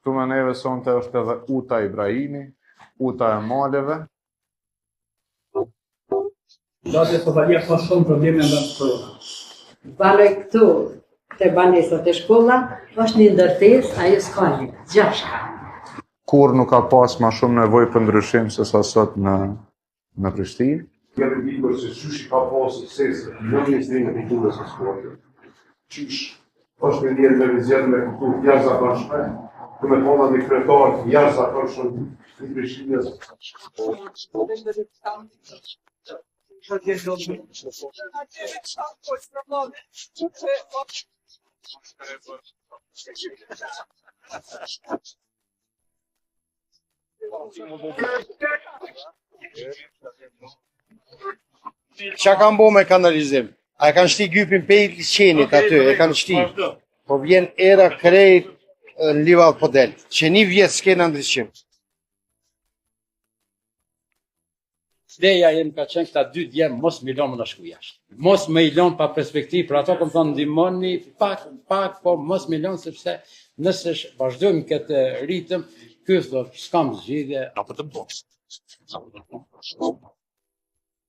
Këtu me neve sonte është edhe Uta Ibrahimi, Uta e Maleve. Latja Sofalia ka shumë probleme me shkolla. Banoj këtu te banesat e shkolla, është një ndërtesë, ajo s'ka lidhje, 6 ka. Kur nuk ka pas ma shumë nevojë për ndryshim se sa sot në Prishtinë. Jemi dikur se qysh ka pas sesë, në Ministrinë e Kulturës së Sportit. Qysh është me ndjerë me vizionë me kulturë jashtëzakonshme, ku me thonë një kryetar jashtëzakonshëm i Prishtinës. Qa kanë bo me kanalizim? A e kanë shti gypin pe i qenit aty, e kanë shti. Po vjen era krejt në Lival Podel, që një vjetë s'kena ndryshim. Ideja jem ka qenë këta 2 djemë mos me lënë në shku jashtë. Mos me i lënë pa perspektivë, për ato këmë thonë ndimoni pak, po mos me lënë sepse nëse vazhdojmë këtë ritëm, ky thot s'kam zgjidhje. Apo të bosh.